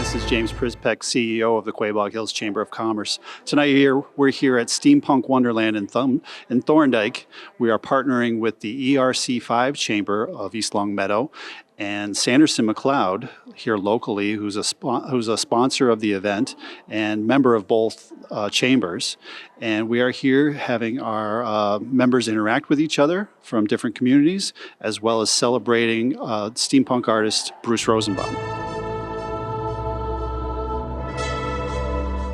This is James Prispek, CEO of the Quaboag Hills Chamber of Commerce. Tonight we're here at Steampunk Wonderland in Thorndike. We are partnering with the ERC5 Chamber of East Longmeadow and Sanderson McLeod here locally, who's a sponsor of the event and member of both chambers. And we are here having our members interact with each other from different communities, as well as celebrating steampunk artist Bruce Rosenbaum.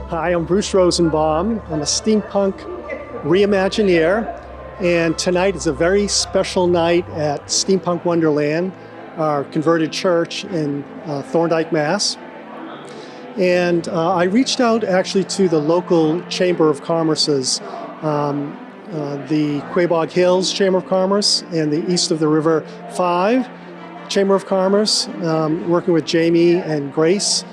Hi, I'm Bruce Rosenbaum. I'm a Steampunk Reimagineer, and tonight is a very special night at Steampunk Wonderland, our converted church in Thorndike, Mass. And I reached out actually to the local Chamber of Commerce's, the Quaboag Hills Chamber of Commerce and the East of the River 5 Chamber of Commerce, working with Jamie and Grace.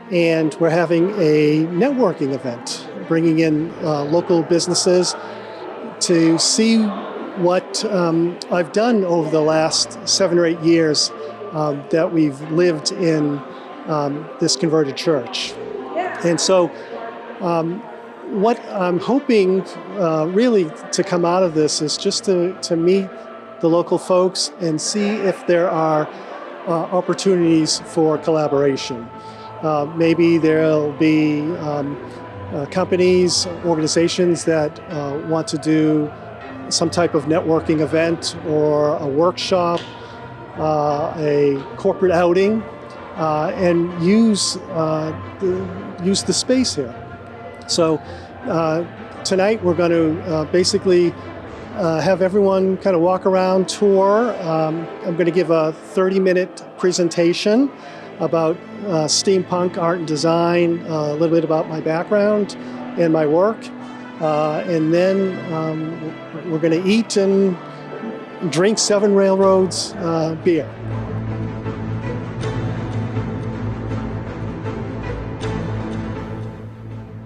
And we're having a networking event, bringing in local businesses to see what I've done over the last 7 or 8 years that we've lived in this converted church. And so what I'm hoping really to come out of this is just to meet the local folks and see if there are opportunities for collaboration. Maybe there'll be companies, organizations that want to do some type of networking event or a workshop, a corporate outing, and use the space here. So tonight we're going to basically have everyone kind of walk around, tour. I'm going to give a 30-minute presentation about steampunk art and design, a little bit about my background and my work. And then we're going to eat and drink Seven Railroads beer.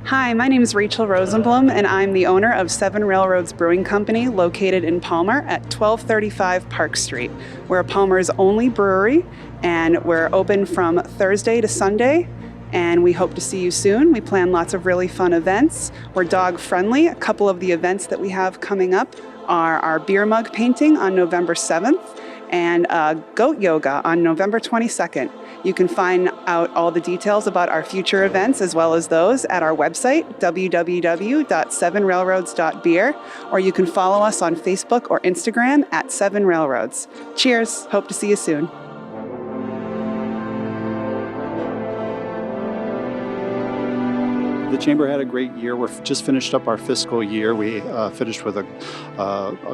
Hi, my name is Rachel Rosenblum, and I'm the owner of Seven Railroads Brewing Company located in Palmer at 1235 Park Street. We're Palmer's only brewery, and we're open from Thursday to Sunday, and we hope to see you soon. We plan lots of really fun events. We're dog friendly. A couple of the events that we have coming up are our beer mug painting on November 7th and goat yoga on November 22nd. You can find out all the details about our future events as well as those at our website, www.sevenrailroads.beer, or you can follow us on Facebook or Instagram at Seven Railroads. Cheers. Hope to see you soon. The Chamber had a great year. We're just finished up our fiscal year. We finished with a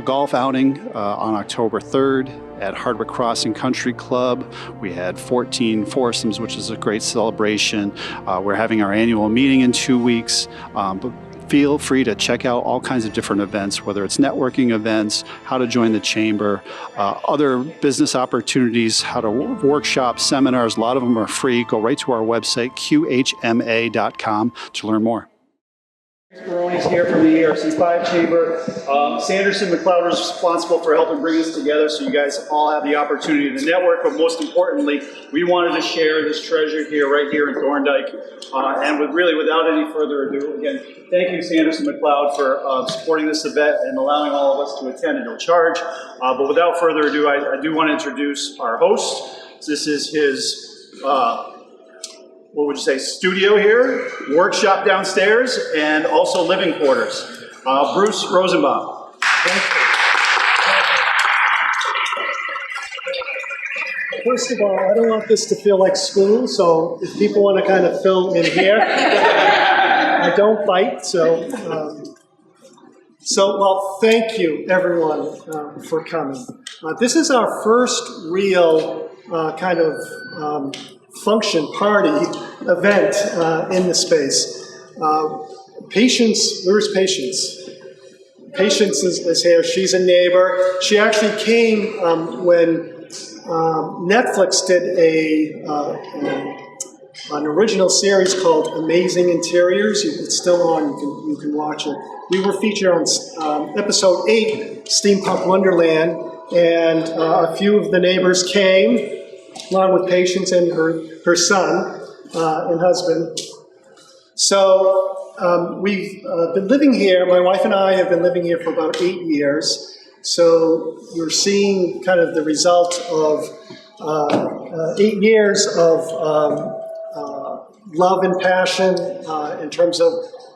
golf outing on October 3rd at Hardwick Crossing Country Club. We had 14 foursomes, which is a great celebration. We're having our annual meeting in 2 weeks. But feel free to check out all kinds of different events, whether it's networking events, how to join the Chamber, other business opportunities, how to workshop, seminars. A lot of them are free. Go right to our website, qhma.com, to learn more. Maroney's here from the ERC5 Chamber. Sanderson McLeod was responsible for helping bring us together so you guys all have the opportunity to network, but most importantly, we wanted to share this treasure here, right here in Thorndike. And without any further ado, again, thank you, Sanderson McLeod, for supporting this event and allowing all of us to attend at no charge. But without further ado, I do want to introduce our host. This is his what would you say, studio here, workshop downstairs, and also living quarters. Bruce Rosenbaum. Thank you. First of all, I don't want this to feel like school, so if people want to kind of fill in here, I don't bite, so well, thank you, everyone, for coming. This is our first real kind of function, party, event in the space. Patience, where's Patience? Patience is here. She's a neighbor. She actually came when Netflix did an original series called Amazing Interiors. It's still on. You can watch it. We were featured on episode 8, Steampunk Wonderland, and a few of the neighbors came, along with Patience and her son. and husband. So we've been living here, my wife and I have been living here for about 8 years. So you're seeing kind of the result of 8 years of love and passion in terms of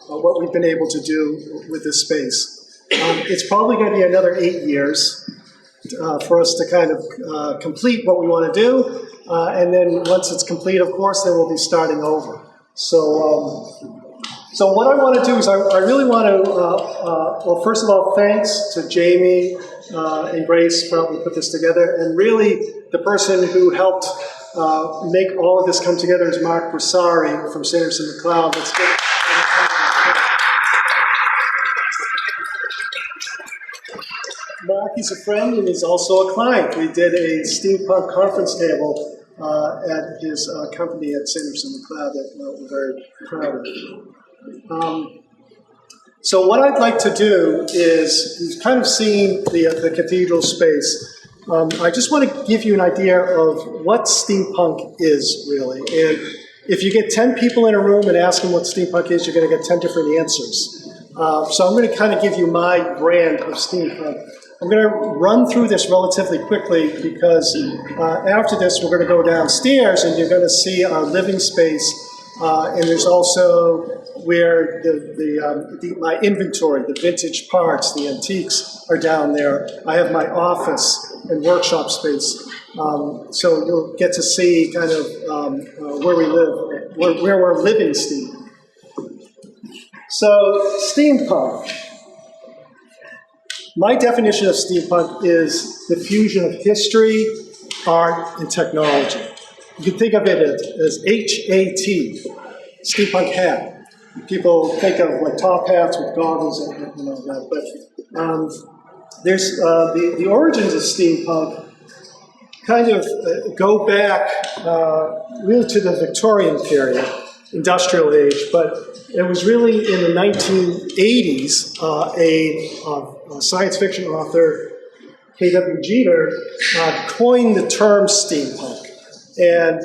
what we've been able to do with this space. It's probably going to be another 8 years for us to kind of complete what we want to do. And then once it's complete, of course, then we'll be starting over. So what I want to do is I really want to, well, first of all, thanks to Jamie and Grace for helping put this together. And really, the person who helped make all of this come together is Mark Bressari from Sanderson McLeod. Let's get Mark is a friend and he's also a client. We did a steampunk conference table at his company at Sanderson McLeod that we're very proud of. So what I'd like to do is, you've kind of seen the cathedral space. I just want to give you an idea of what steampunk is, really. And if you get 10 people in a room and ask them what steampunk is, you're going to get 10 different answers. So I'm going to kind of give you my brand of steampunk. I'm going to run through this relatively quickly because after this we're going to go downstairs and you're going to see our living space. And there's also where my inventory, the vintage parts, the antiques are down there. I have my office and workshop space. So you'll get to see kind of where we live, where we're living steam. So steampunk. My definition of steampunk is the fusion of history, art, and technology. You can think of it as HAT, steampunk hat. People think of like top hats with goggles and all that, but there's the origins of steampunk kind of go back really to the Victorian period, industrial age, but it was really in the 1980s a science fiction author, K.W. Jeter, coined the term steampunk. And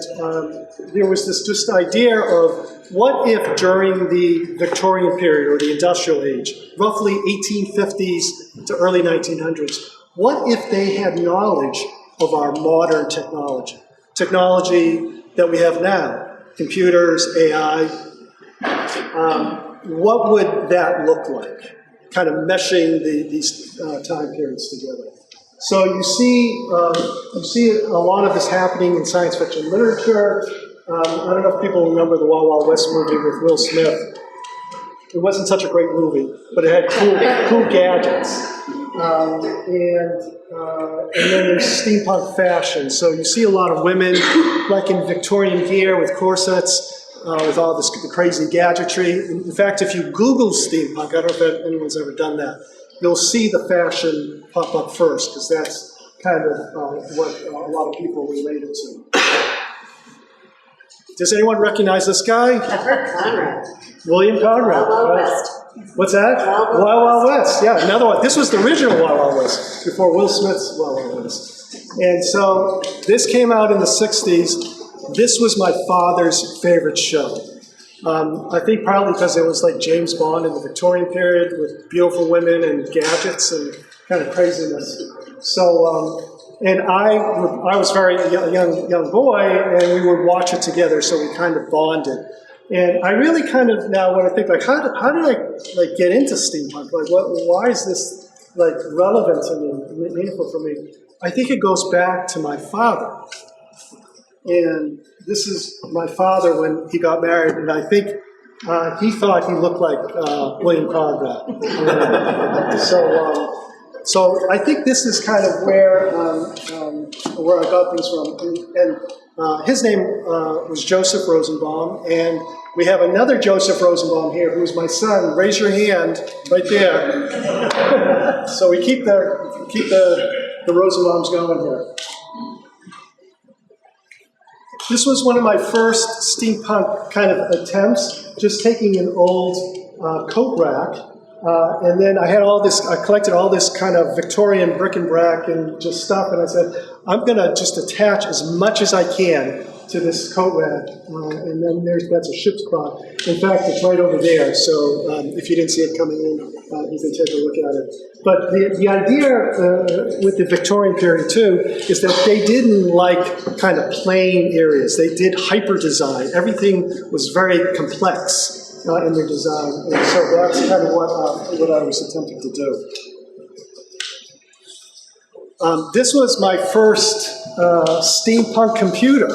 there was this just idea of what if during the Victorian period or the industrial age, roughly 1850s to early 1900s, what if they had knowledge of our modern technology? Technology that we have now, computers, AI. What would that look like? Kind of meshing these time periods together. So you see a lot of this happening in science fiction literature. I don't know if people remember the Wild Wild West movie with Will Smith. It wasn't such a great movie, but it had cool gadgets. And then there's steampunk fashion. So you see a lot of women, like in Victorian gear with corsets, with all this the crazy gadgetry. In fact, if you Google steampunk, I don't know if anyone's ever done that, you'll see the fashion pop up first, because that's kind of what a lot of people related to. Does anyone recognize this guy? I've heard Conrad. William Conrad. Wild Wild West. What's that? Wild Wild West. Yeah, another one. This was the original Wild Wild West, before Will Smith's Wild Wild West. And so this came out in the 60s. This was my father's favorite show. I think probably because it was like James Bond in the Victorian period with beautiful women and gadgets and kind of craziness. So, and I was very young boy, and we would watch it together, so we kind of bonded. And I really kind of now when I think like, how did I like get into steampunk? Like, why is this like relevant to me, meaningful for me? I think it goes back to my father. And this is my father when he got married, and I think he thought he looked like William Conrad. So I think this is kind of where I got things from. And his name was Joseph Rosenbaum, and we have another Joseph Rosenbaum here, who's my son. Raise your hand right there. So we keep the Rosenbaums going here. This was one of my first steampunk kind of attempts, just taking an old coat rack, and then I collected all this kind of Victorian bric-a-brac and just stuff, and I said, I'm gonna just attach as much as I can to this coat rack, and then that's a ship's prow. In fact, it's right over there, so if you didn't see it coming in, you can take a look at it. But the idea with the Victorian period, too, is that they didn't like kind of plain areas. They did hyper design. Everything was very complex in their design, and so that's kind of what I was attempting to do. This was my first steampunk computer.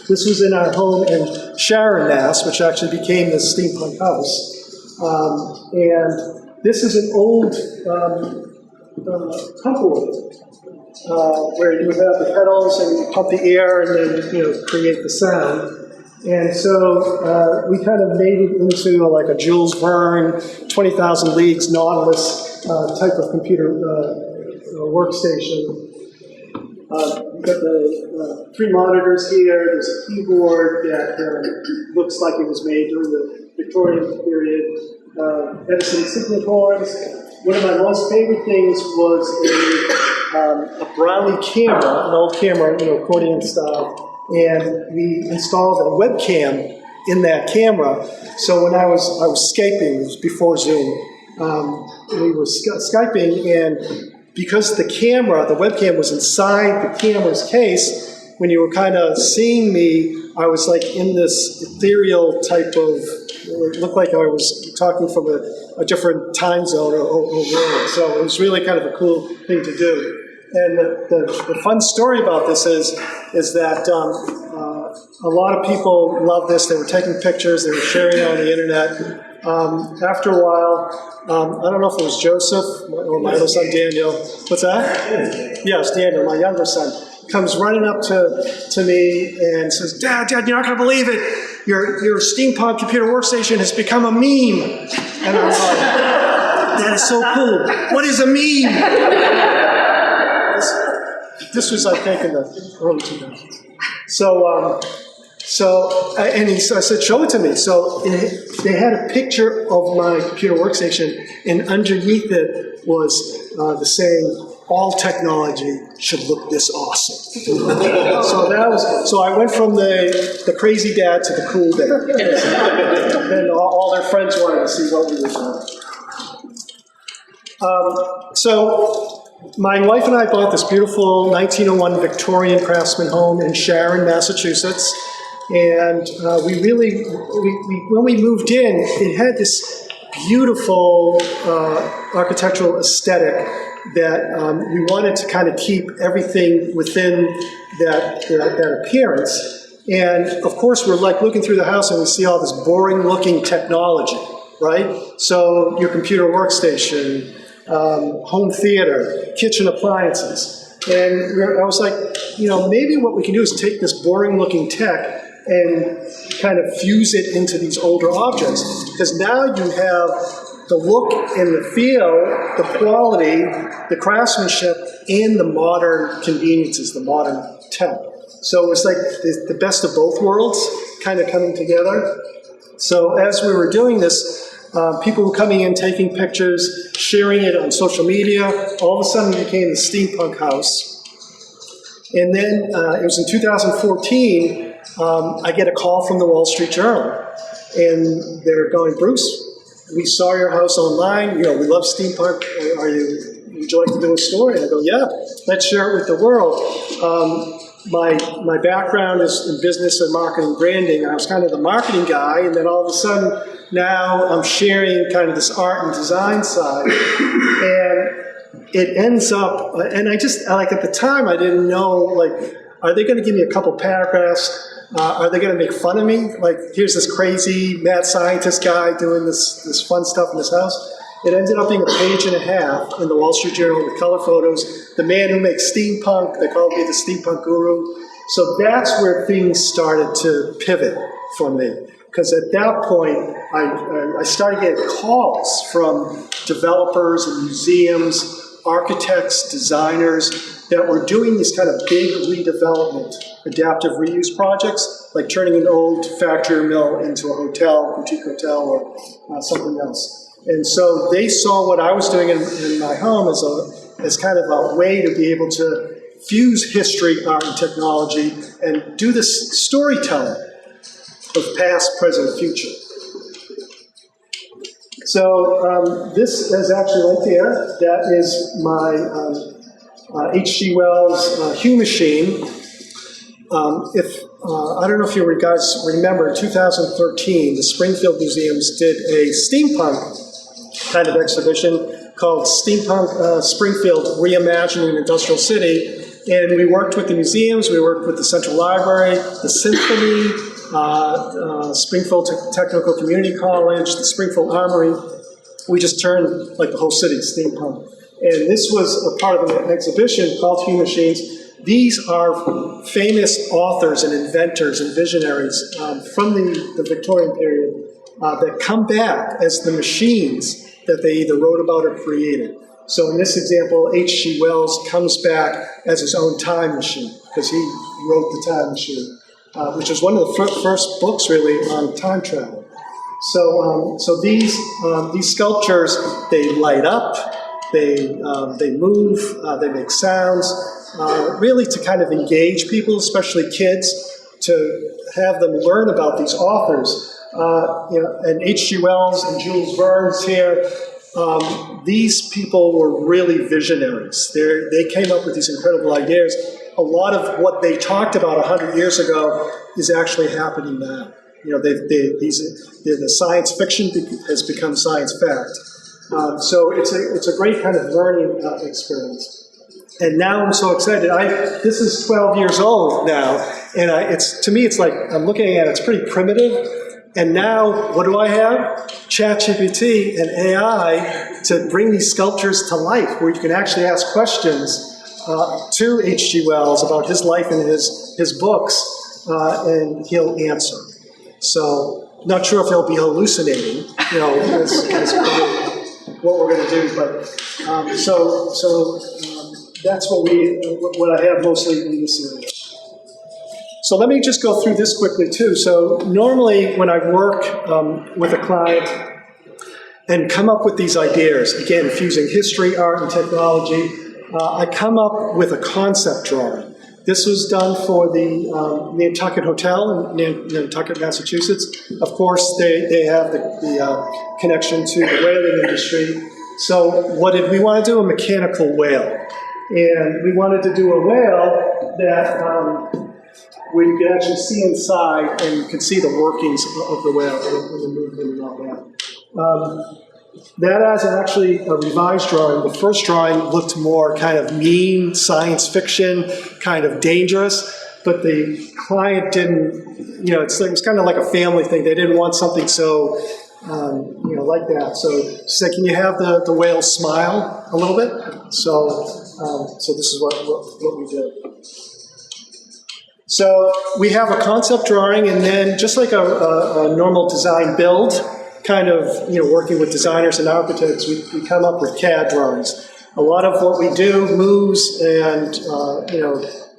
This was in our home in Sharon, Mass., which actually became the Steampunk House. And this is an old pump where you would have the pedals and you pump the air and then create the sound. And so we kind of made it into like a Jules Verne, 20,000 Leagues Nautilus type of computer workstation. We've got the 3 monitors here. There's a keyboard that looks like it was made during the Victorian period. Edison signatories. One of my most favorite things was a Brownie camera, an old camera, accordion style, and we installed a webcam in that camera. So when I was Skyping, it was before Zoom, we were Skyping, and because the webcam was inside the camera's case, when you were kind of seeing me, I was like in this ethereal type of, it looked like I was talking from a different time zone or world. So it was really kind of a cool thing to do. And the fun story about this is that a lot of people loved this. They were taking pictures. They were sharing it on the internet. After a while, I don't know if it was Joseph or my other son Daniel. What's that? Yes, Daniel, my younger son, comes running up to me and says, Dad, you're not going to believe it. Your steampunk computer workstation has become a meme. And I was like, that is so cool. What is a meme? This was, I think, in the early 2000s. I said, show it to me. So they had a picture of my computer workstation, and underneath it was the saying, all technology should look this awesome. So I went from the crazy dad to the cool dad. And all their friends wanted to see what we were doing. So my wife and I bought this beautiful 1901 Victorian craftsman home in Sharon, Massachusetts. And when we moved in, it had this beautiful architectural aesthetic that we wanted to kind of keep everything within that appearance. And of course, we're like looking through the house and we see all this boring looking technology, right? So your computer workstation, home theater, kitchen appliances. And I was like, maybe what we can do is take this boring looking tech and kind of fuse it into these older objects. Because now you have the look and the feel, the quality, the craftsmanship, and the modern conveniences, the modern tech. So it was like the best of both worlds kind of coming together. So as we were doing this, people were coming in, taking pictures, sharing it on social media. All of a sudden it became the Steampunk House. And then it was in 2014, I get a call from the Wall Street Journal. And they're going, Bruce, we saw your house online. We love steampunk. Would you like to do a story? And I go, yeah, let's share it with the world. My background is in business and marketing branding. I was kind of the marketing guy, and then all of a sudden, now I'm sharing kind of this art and design side. And it ends up, and I just, like at the time, I didn't know, like, are they going to give me a couple paragraphs? Are they going to make fun of me? Like, here's this crazy mad scientist guy doing this fun stuff in his house. It ended up being a page and a half in the Wall Street Journal with color photos. The man who makes steampunk, they called me the steampunk guru. So that's where things started to pivot for me. Because at that point, I started getting calls from developers and museums, architects, designers that were doing these kind of big redevelopment, adaptive reuse projects, like turning an old factory or mill into a hotel, boutique hotel, or something else. And so they saw what I was doing in my home as kind of a way to be able to fuse history, art, and technology, and do this storytelling of past, present, future. So this is actually right there. That is my H.G. Wells Hugh machine. I don't know if you guys remember, in 2013, the Springfield Museums did a steampunk kind of exhibition called Steampunk Springfield Reimagining an Industrial City. And we worked with the museums, we worked with the Central Library, the Symphony, Springfield Technical Community College, the Springfield Armory. We just turned like the whole city steampunk. And this was a part of an exhibition called Hugh Machines. These are famous authors and inventors and visionaries from the Victorian period that come back as the machines that they either wrote about or created. So in this example, H.G. Wells comes back as his own time machine because he wrote the time machine, which is one of the first books really on time travel. So these sculptures, they light up, they move, they make sounds, really to kind of engage people, especially kids, to have them learn about these authors. And H.G. Wells and Jules Verne's here. These people were really visionaries. They came up with these incredible ideas. A lot of what they talked about 100 years ago is actually happening now. The science fiction has become science fact. So it's a great kind of learning experience. And now I'm so excited. This is 12 years old now, and to me it's like I'm looking at it. It's pretty primitive. And now, what do I have? ChatGPT and AI to bring these sculptures to life, where you can actually ask questions to H.G. Wells about his life and his books, and he'll answer. So, not sure if he'll be hallucinating, as what we're going to do, but that's what I have mostly in this area. So let me just go through this quickly too. So normally when I work with a client and come up with these ideas, again, fusing history, art, and technology, I come up with a concept drawing. This was done for the Nantucket Hotel in Nantucket, Massachusetts. Of course, they have the connection to the whaling industry. So what did we want to do? A mechanical whale. And we wanted to do a whale that where you can actually see inside and you can see the workings of the whale and the movement and all that. That is actually a revised drawing. The first drawing looked more kind of mean, science fiction, kind of dangerous, but the client didn't, it was kind of like a family thing. They didn't want something so, like that. So she said, can you have the whale smile a little bit? So this is what we did. So we have a concept drawing, and then just like a normal design build, kind of working with designers and architects, we come up with CAD drawings. A lot of what we do moves and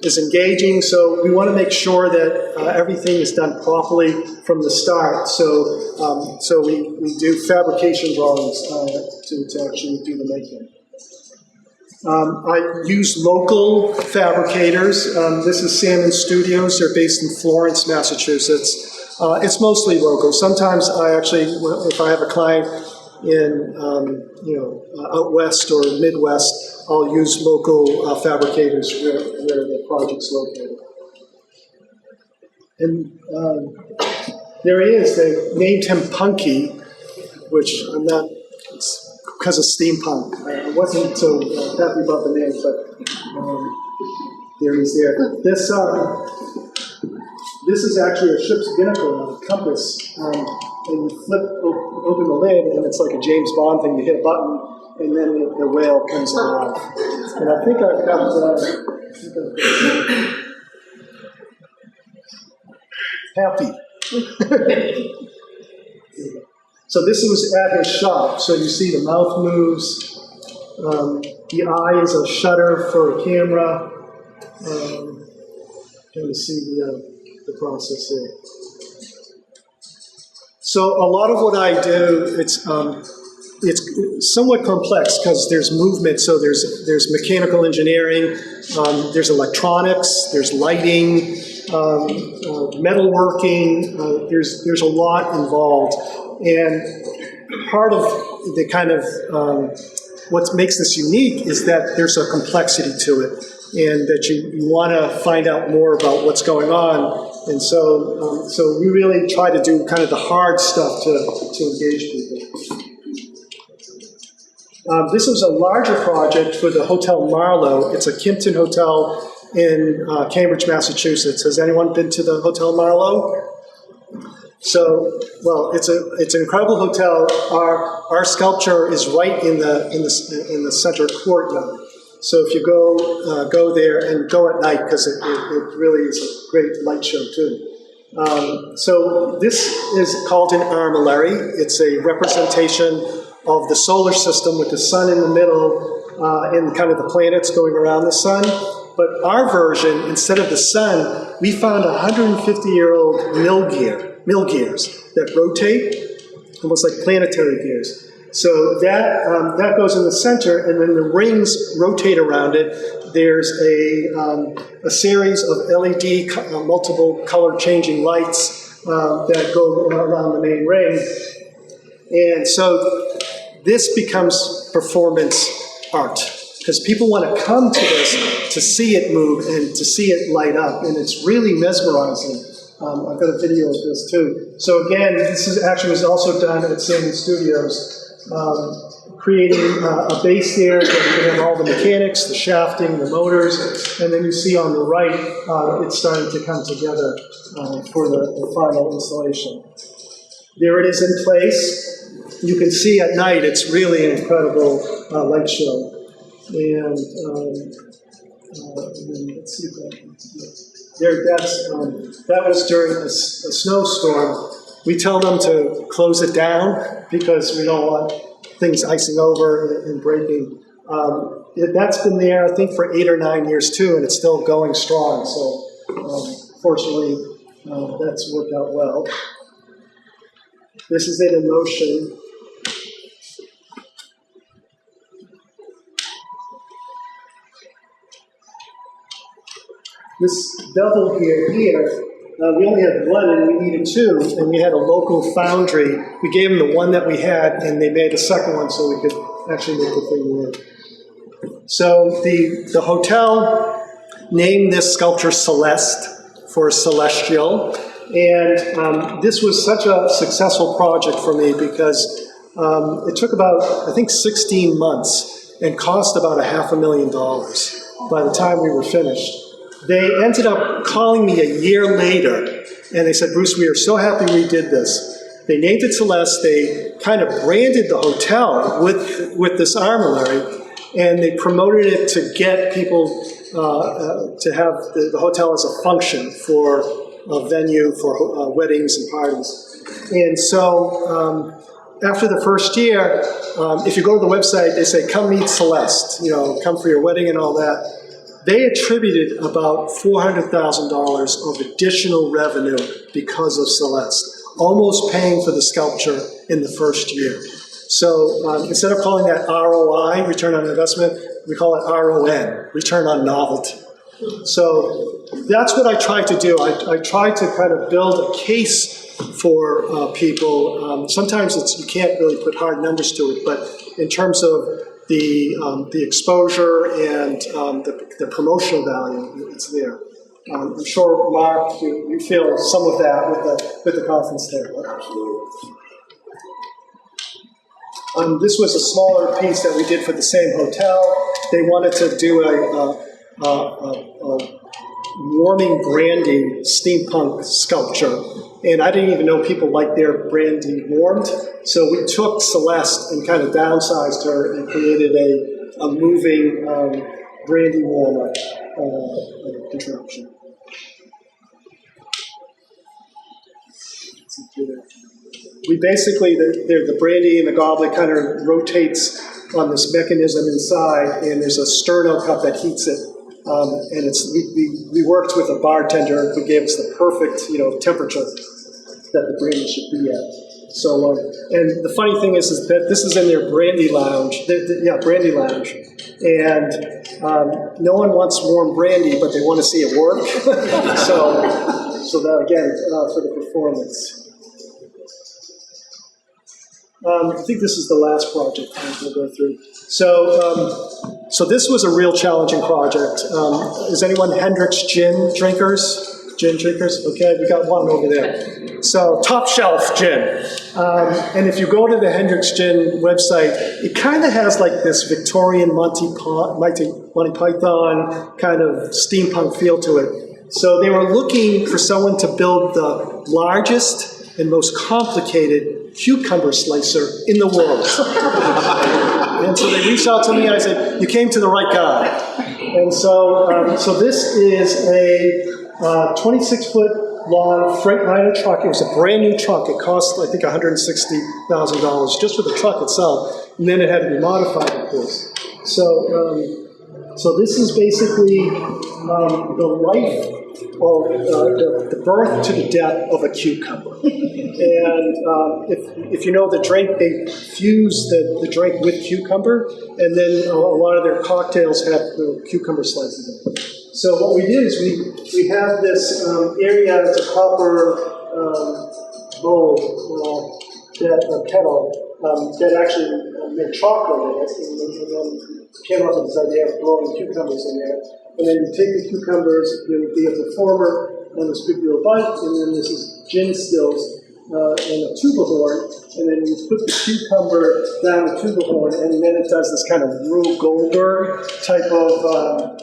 is engaging, so we want to make sure that everything is done properly from the start. So we do fabrication drawings to actually do the making. I use local fabricators. This is Salmon Studios. They're based in Florence, Massachusetts. It's mostly local. Sometimes I actually, if I have a client in, out west or Midwest, I'll use local fabricators where the project's located. And there he is. They named him Punky, which I'm not. Because of steampunk. I wasn't so happy about the name, but there he's there. This is actually a ship's binnacle, a compass, and you open the lid, and it's like a James Bond thing. You hit a button, and then the whale comes alive. And I think I've got happy. So this was at his shop. So you see the mouth moves. The eye is a shutter for a camera. Trying to see the process here. So a lot of what I do, it's it's somewhat complex because there's movement, so there's mechanical engineering, there's electronics, there's lighting, metalworking, there's a lot involved. And part of the kind of what makes this unique is that there's a complexity to it, and that you want to find out more about what's going on. And so we really try to do kind of the hard stuff to engage people. This was a larger project for the Hotel Marlowe. It's a Kimpton Hotel in Cambridge, Massachusetts. Has anyone been to the Hotel Marlowe? So, well, it's an incredible hotel. Our sculpture is right in the center courtyard. So if you go there and go at night, because it really is a great light show too. So this is called an armillary. It's a representation of the solar system with the sun in the middle and kind of the planets going around the sun. But our version, instead of the sun, we found 150-year-old mill gears that rotate, almost like planetary gears. So that goes in the center, and then the rings rotate around it. There's a series of LED multiple color changing lights that go around the main ring. And so this becomes performance art, because people want to come to this to see it move and to see it light up, and it's really mesmerizing. I've got a video of this too. So again, this was also done at Sandy Studios, creating a base there that you can have all the mechanics, the shafting, the motors, and then you see on the right, it's starting to come together for the final installation. There it is in place. You can see at night, it's really an incredible light show. And then let's see if I can that was during a snowstorm. We tell them to close it down because we don't want things icing over and breaking. That's been there, I think, for 8 or 9 years too, and it's still going strong. So fortunately, that's worked out well. This is it in motion. This bevel here, we only had one and we needed two, and we had a local foundry. We gave them the one that we had, and they made a second one so we could actually make the thing work. So the hotel named this sculpture Celeste for celestial, and this was such a successful project for me because it took about, I think, 16 months and cost about $500,000 by the time we were finished. They ended up calling me a year later, and they said, Bruce, we are so happy we did this. They named it Celeste. They kind of branded the hotel with this armillary, and they promoted it to get people to have the hotel as a function for a venue for weddings and parties. And so after the first year, if you go to the website, they say, come meet Celeste, come for your wedding and all that. They attributed about $400,000 of additional revenue because of Celeste, almost paying for the sculpture in the first year. So instead of calling that ROI, return on investment, we call it RON, return on novelty. So that's what I try to do. I try to kind of build a case for people. Sometimes you can't really put hard numbers to it, but in terms of the exposure and the promotional value, it's there. I'm sure, Mark, you feel some of that with the conference there. This was a smaller piece that we did for the same hotel. They wanted to do a warming branding steampunk sculpture. And I didn't even know people like their branding warmed. So we took Celeste and kind of downsized her and created a moving branding warmer contraption. We basically, the brandy and the goblet kind of rotates on this mechanism inside, and there's a sterno cup that heats it. And we worked with a bartender who gave us the perfect temperature that the brandy should be at. And the funny thing is that this is in their brandy lounge. Brandy lounge. And no one wants warm brandy, but they want to see it work. so that again, for the performance. I think this is the last project we'll go through. So this was a real challenging project. Is anyone Hendrick's gin drinkers? Gin drinkers? Okay, we got one over there. So top shelf gin. And if you go to the Hendrick's Gin website, it kind of has like this Victorian Monty Python kind of steampunk feel to it. So they were looking for someone to build the largest and most complicated cucumber slicer in the world. And so they reached out to me and I said, you came to the right guy. And so this is a 26-foot long Freightliner truck. It was a brand new truck. It cost, I think, $160,000 just for the truck itself. And then it had to be modified, of course. So this is basically the life or the birth to the death of a cucumber. And if you know the drink, they fuse the drink with cucumber, and then a lot of their cocktails have the cucumber slices in it. So what we did is we have this area, it's a copper bowl, kettle, that actually made chocolate in it, and then came up with this idea of throwing cucumbers in there. And then you take the cucumbers, there would be a performer on this big little bite, and then this is gin stills and a tuba horn, and then you put the cucumber down the tuba horn, and then it does this kind of Rube Goldberg type of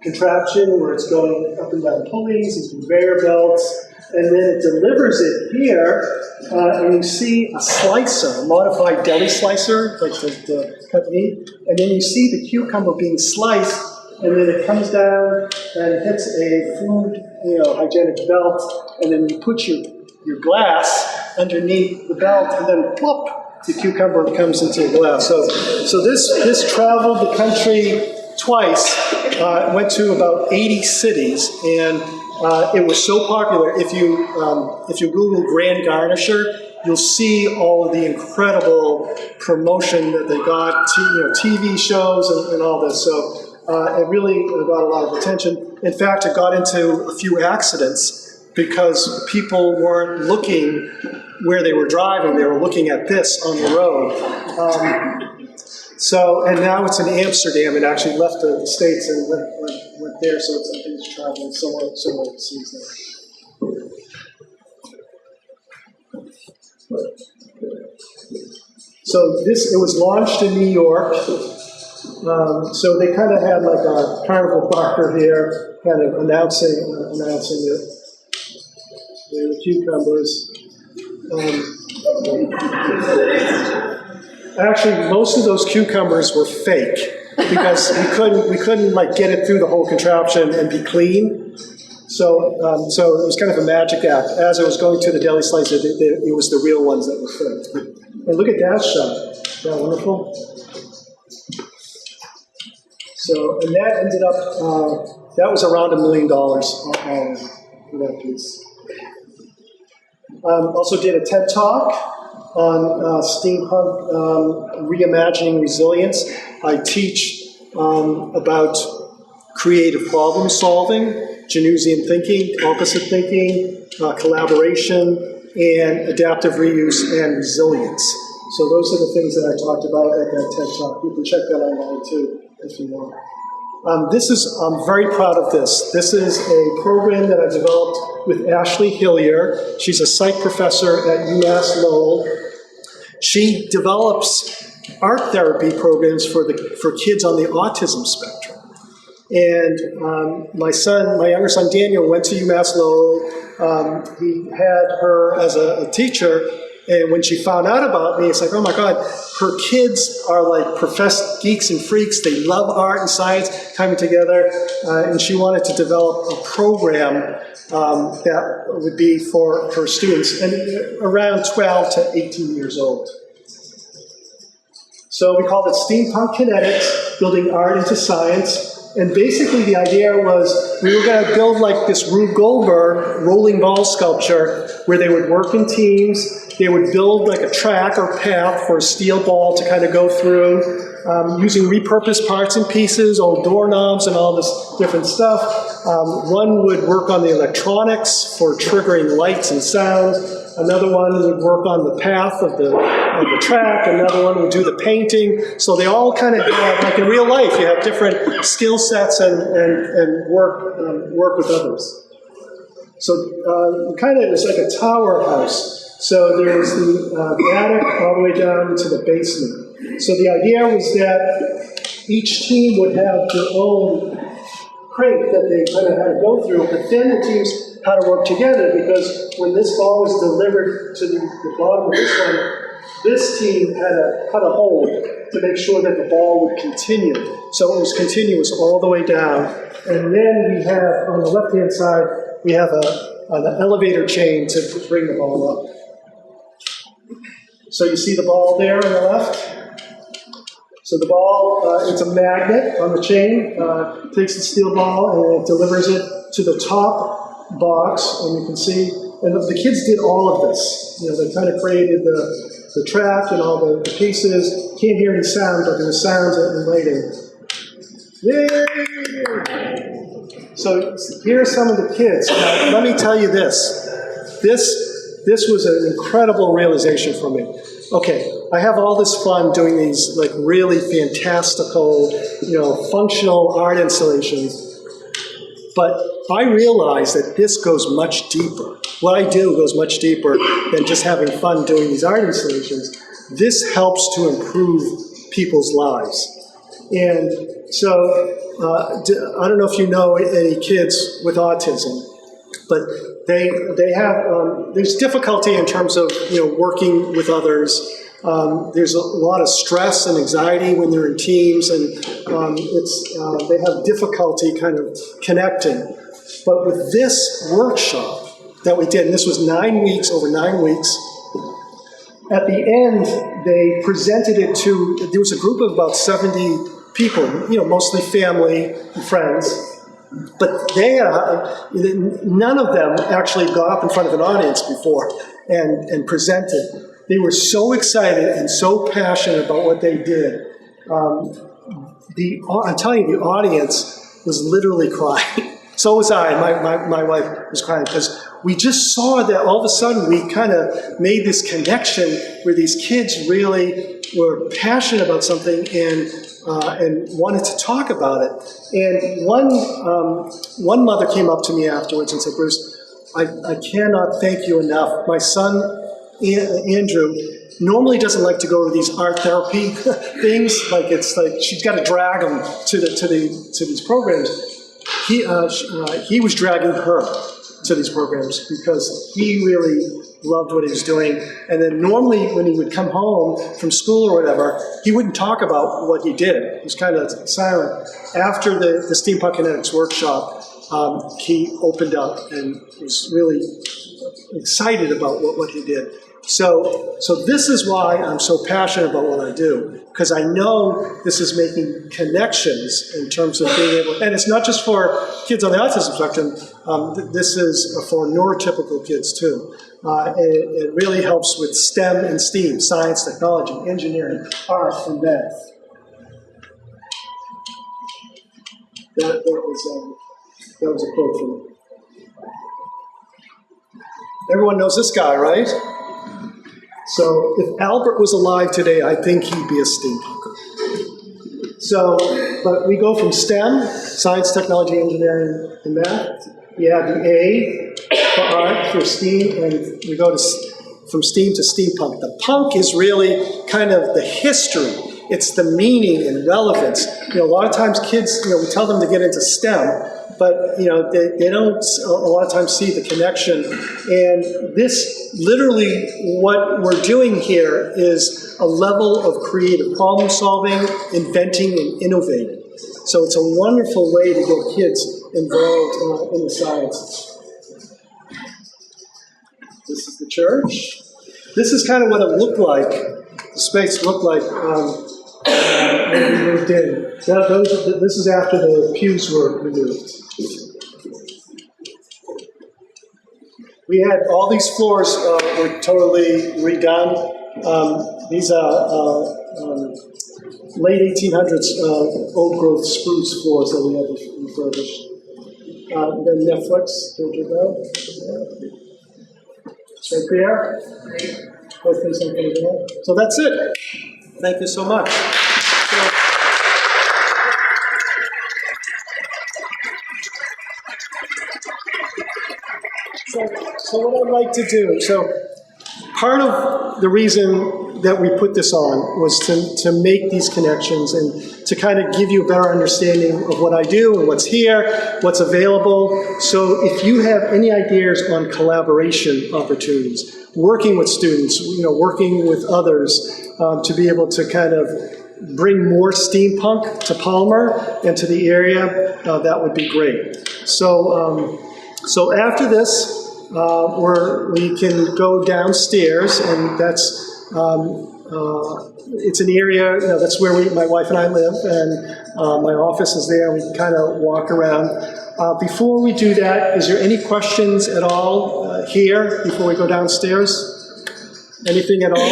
contraption where it's going up and down pulleys and conveyor belts, and then it delivers it here, and you see a slicer, a modified deli slicer, like the cut meat, and then you see the cucumber being sliced, and then it comes down and hits a food, hygienic belt, and then you put your glass underneath the belt, and then plop, the cucumber comes into the glass. So this traveled the country twice, went to about 80 cities, and it was so popular. If you Google Grand Garnisher, you'll see all of the incredible promotion that they got, TV shows and all this. So it really got a lot of attention. In fact, it got into a few accidents because people weren't looking where they were driving; they were looking at this on the road. And now it's in Amsterdam. It actually left the States and went there, so I think it's traveling somewhere overseas now. So it was launched in New York. So they kind of had like a carnival barker here, kind of announcing it. There were cucumbers. Actually, most of those cucumbers were fake because we couldn't like get it through the whole contraption and be clean. So it was kind of a magic act. As I was going to the deli slicer, it was the real ones that were fake. And look at that shot. Isn't that wonderful? So, and that ended up, that was around $1 million for that piece. Also did a TED Talk on steampunk reimagining resilience. I teach about creative problem solving, Janusian thinking, opposite thinking, collaboration, and adaptive reuse and resilience. So those are the things that I talked about at that TED Talk. You can check that online too if you want. I'm very proud of this. This is a program that I developed with Ashley Hillier. She's a psych professor at UMass Lowell. She develops art therapy programs for kids on the autism spectrum. And my younger son Daniel went to UMass Lowell. He had her as a teacher. And when she found out about me, it's like, oh my God, her kids are like professed geeks and freaks. They love art and science coming together. And she wanted to develop a program that would be for her students and around 12 to 18 years old. So we called it Steampunk Kinetics, Building Art into Science. And basically the idea was we were going to build like this Rube Goldberg rolling ball sculpture where they would work in teams They would build like a track or path for a steel ball to kind of go through, using repurposed parts and pieces, old doorknobs and all this different stuff. One would work on the electronics for triggering lights and sounds. Another one would work on the path of the track. Another one would do the painting. So they all kind of, like in real life, you have different skill sets and work with others. So kind of, it's like a tower house. So there's the attic all the way down to the basement. So the idea was that each team would have their own crate that they kind of had to go through, but then the teams had to work together, because when this ball was delivered to the bottom of this one, this team had to cut a hole to make sure that the ball would continue. So it was continuous all the way down. And then we have, on the left-hand side, we have an elevator chain to bring the ball up. So you see the ball there on the left? So the ball, it's a magnet on the chain, takes the steel ball and it delivers it to the top box, and you can see, and the kids did all of this. You know, they kind of created the track and all the pieces. Can't hear any sound, but there was sounds and lighting. Yay! So here are some of the kids. Now, let me tell you this. This was an incredible realization for me. Okay, I have all this fun doing these like really fantastical, functional art installations, but I realize that this goes much deeper. What I do goes much deeper than just having fun doing these art installations. This helps to improve people's lives. And so, I don't know if you know any kids with autism, but they have, there's difficulty in terms of, working with others. There's a lot of stress and anxiety when they're in teams, and they have difficulty kind of connecting. But with this workshop that we did, and this was over 9 weeks, at the end, they presented it to, there was a group of about 70 people, mostly family and friends. But none of them actually got up in front of an audience before and presented. They were so excited and so passionate about what they did. I'm telling you, the audience was literally crying. So was I. My wife was crying, because we just saw that all of a sudden we kind of made this connection where these kids really were passionate about something and wanted to talk about it. And one mother came up to me afterwards and said, "Bruce, I cannot thank you enough. My son, Andrew, normally doesn't like to go to these art therapy things. It's like she's got to drag him to these programs. He was dragging her to these programs because he really loved what he was doing. And then normally when he would come home from school or whatever, he wouldn't talk about what he did. He was kind of silent. After the Steampunk Kinetics workshop, he opened up and was really excited about what he did. So this is why I'm so passionate about what I do, because I know this is making connections in terms of being able, and it's not just for kids on the autism spectrum, this is for neurotypical kids too. It really helps with STEM and STEAM, science, technology, engineering, art, and math. That was a quote from me. Everyone knows this guy, right? So if Albert was alive today, I think he'd be a steampunker. So, but we go from STEM, science, technology, engineering, and math. We have the A for art, for STEAM, and we go from STEAM to steampunk. The punk is really kind of the history. It's the meaning and relevance. A lot of times kids, we tell them to get into STEM, but they don't a lot of times see the connection. And this, literally, what we're doing here is a level of creative problem solving, inventing, and innovating. So it's a wonderful way to get kids involved in the sciences. This is the church. This is kind of what it looked like, the space looked like when we moved in. This is after the pews were removed. We had all these floors were totally redone. These are late 1800s old growth spruce floors that we had refurbished. Then Netflix, there you go. It's right there. Hopefully something there. So that's it. Thank you so much. So what I'd like to do, so part of the reason that we put this on was to make these connections and to kind of give you a better understanding of what I do and what's here, what's available. So if you have any ideas on collaboration opportunities, working with students, working with others to be able to kind of bring more steampunk to Palmer and to the area, that would be great. So after this, we can go downstairs, and that's it's an area, that's where my wife and I live, and my office is there. We can kind of walk around. Before we do that, is there any questions at all here before we go downstairs? Anything at all?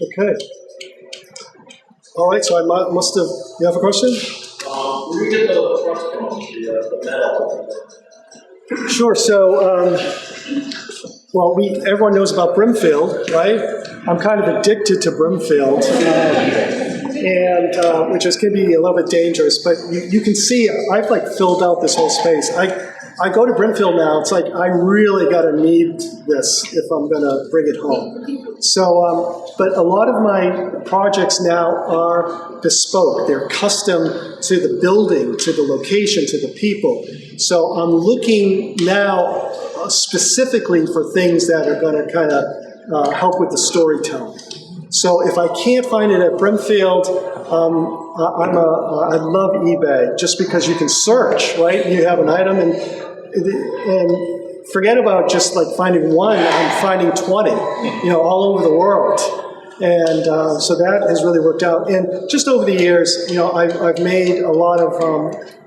Okay. All right, so I must have, you have a question? Where do you get the crust from, the metal? Sure. So, well, everyone knows about Brimfield, right? I'm kind of addicted to Brimfield, and which can be a little bit dangerous. But you can see I've filled out this whole space. I go to Brimfield now. It's like I really got to need this if I'm going to bring it home. So, but a lot of my projects now are bespoke. They're custom to the building, to the location, to the people. So I'm looking now specifically for things that are going to kind of help with the storytelling. So if I can't find it at Brimfield, I love eBay just because you can search, right? You have an item and forget about just finding one. I'm finding 20, all over the world. And so that has really worked out. And just over the years, I've made a lot of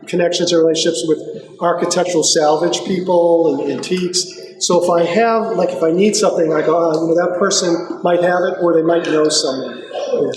connections and relationships with architectural salvage people and antiques. So if I have, if I need something, I go, that person might have it, or they might know someone. Yeah.